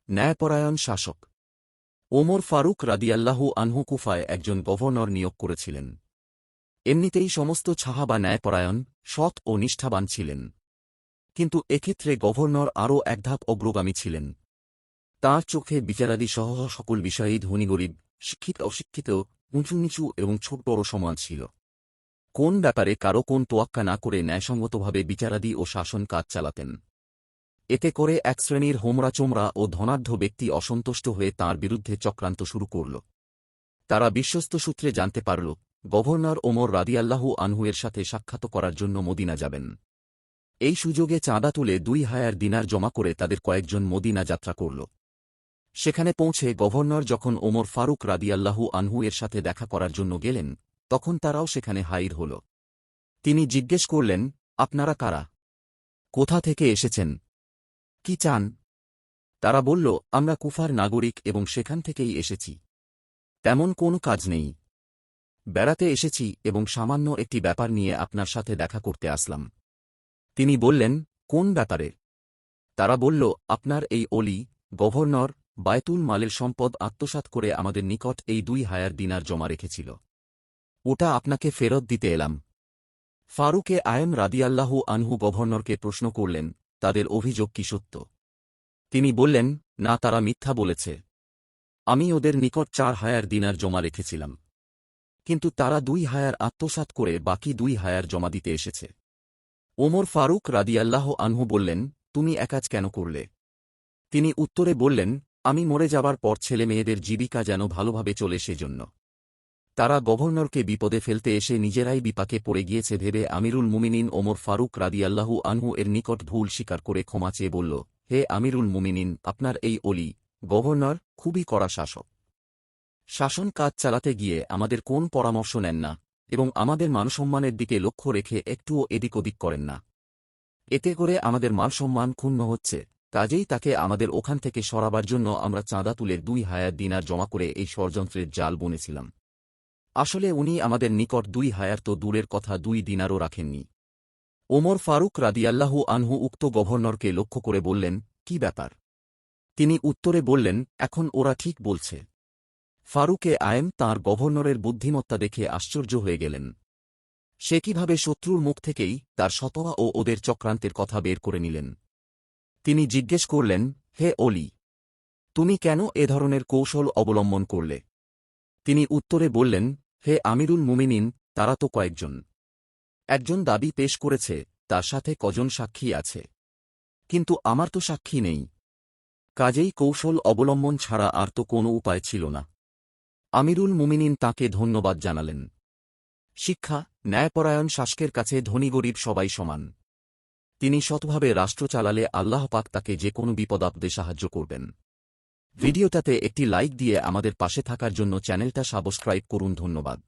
ন্যায়পরায়ণ শাসক ওমর ফারুক রাদিয়াল্লাহু আনহু কুফায় একজন গভর্নর নিয়োগ করেছিলেন। এমনিতেই সমস্ত সাহাবা ন্যায়পরায়ণ, সৎ ও নিষ্ঠাবান ছিলেন। কিন্তু এক্ষেত্রে গভর্নর আরও এক ধাপ অগ্রগামী ছিলেন। তাঁর চোখে বিচারাদি সহ সকল বিষয়েই ধনী গরিব, শিক্ষিত অশিক্ষিত, উঁচু নিচু এবং ছোট বড় সমান ছিল। কোন ব্যাপারে কারো কোন তোয়াক্কা না করে ন্যায়সঙ্গতভাবে বিচারাদি ও শাসন কাজ চালাতেন। এতে করে এক শ্রেণীর হোমরা-চোমরা ও ধনাঢ্য ব্যক্তি অসন্তুষ্ট হয়ে তাঁর বিরুদ্ধে চক্রান্ত শুরু করল। তারা বিশ্বস্ত সূত্রে জানতে পারল, গভর্নর ওমর রাদিয়াল্লাহু আনহু এর সাথে সাক্ষাৎ করার জন্য মদিনা যাবেন। এই সুযোগে চাঁদা তুলে 2,000 দিনার জমা করে তাদের কয়েকজন মদিনা যাত্রা করল। সেখানে পৌঁছে গভর্নর যখন ওমর ফারুক রাদিয়াল্লাহু আনহু এর সাথে দেখা করার জন্য গেলেন, তখন তারাও সেখানে হাজির হল। তিনি জিজ্ঞেস করলেন, আপনারা কারা? কোথা থেকে এসেছেন? কি চান? তারা বলল, আমরা কুফার নাগরিক এবং সেখান থেকেই এসেছি। তেমন কোনো কাজ নেই, বেড়াতে এসেছি এবং সামান্য একটি ব্যাপার নিয়ে আপনার সাথে দেখা করতে আসলাম। তিনি বললেন, কোন ব্যাপারে? তারা বলল, আপনার এই অলি, গভর্নর, বায়তুল মালের সম্পদ আত্মসাৎ করে আমাদের নিকট এই 2,000 দিনার জমা রেখেছিল। ওটা আপনাকে ফেরত দিতে এলাম। ফারুকে আয়ম রাদিয়াল্লাহু আনহু গভর্নরকে প্রশ্ন করলেন, তাদের অভিযোগ কি সত্য? তিনি বললেন, না, তারা মিথ্যা বলেছে। আমি ওদের নিকট 4,000 দিনার জমা রেখেছিলাম, কিন্তু তারা 2,000 আত্মসাৎ করে বাকি 2,000 জমা দিতে এসেছে। ওমর ফারুক রাদিয়াল্লাহু আনহু বললেন, তুমি একাজ কেন করলে? তিনি উত্তরে বললেন, আমি মরে যাবার পর ছেলে মেয়েদের জীবিকা যেন ভালোভাবে চলে সেজন্য। তারা গভর্নরকে বিপদে ফেলতে এসে নিজেরাই বিপাকে পড়ে গিয়েছে ভেবে আমিরুল মুমিনিন ওমর ফারুক রাদিয়াল্লাহু আনহু এর নিকট ভুল স্বীকার করে ক্ষমা চেয়ে বলল, হে আমিরুল মুমিনিন, আপনার এই অলি, গভর্নর খুবই কড়া শাসক। শাসন কাজ চালাতে গিয়ে আমাদের কোন পরামর্শ নেন না এবং আমাদের মানসম্মানের দিকে লক্ষ্য রেখে একটুও এদিক ওদিক করেন না। এতে করে আমাদের মানসম্মান ক্ষুণ্ণ হচ্ছে। কাজেই তাকে আমাদের ওখান থেকে সরাবার জন্য আমরা চাঁদা তুলে 2,000 দিনার জমা করে এই ষড়যন্ত্রের জাল বুনেছিলাম। আসলে উনি আমাদের নিকট 2,000 তো দূরের কথা 2 দিনারও রাখেননি। ওমর ফারুক রাদিয়াল্লাহু আনহু উক্ত গভর্নরকে লক্ষ্য করে বললেন, কি ব্যাপার? তিনি উত্তরে বললেন, এখন ওরা ঠিক বলছে। ফারুকে আয়েম তাঁর গভর্নরের বুদ্ধিমত্তা দেখে আশ্চর্য হয়ে গেলেন। সে কিভাবে শত্রুর মুখ থেকেই তার সততা ও ওদের চক্রান্তের কথা বের করে নিলেন। তিনি জিজ্ঞেস করলেন, হে অলি, তুমি কেন এ ধরনের কৌশল অবলম্বন করলে? তিনি উত্তরে বললেন, হে আমিরুল মুমিনিন, তারা তো কয়েকজন। একজন দাবি পেশ করেছে, তার সাথে কজন সাক্ষী আছে, কিন্তু আমার তো সাক্ষী নেই। কাজেই কৌশল অবলম্বন ছাড়া আর তো কোনো উপায় ছিল না। আমিরুল মুমিনিন তাঁকে ধন্যবাদ জানালেন। শিক্ষা, ন্যায়পরায়ণ শাসকের কাছে ধনী গরিব সবাই সমান। তিনি সৎভাবে রাষ্ট্র চালালে আল্লাহ পাক তাকে যে কোনো বিপদাপদে সাহায্য করবেন। ভিডিওটাতে একটি লাইক দিয়ে আমাদের পাশে থাকার জন্য চ্যানেলটা সাবস্ক্রাইব করুন। ধন্যবাদ।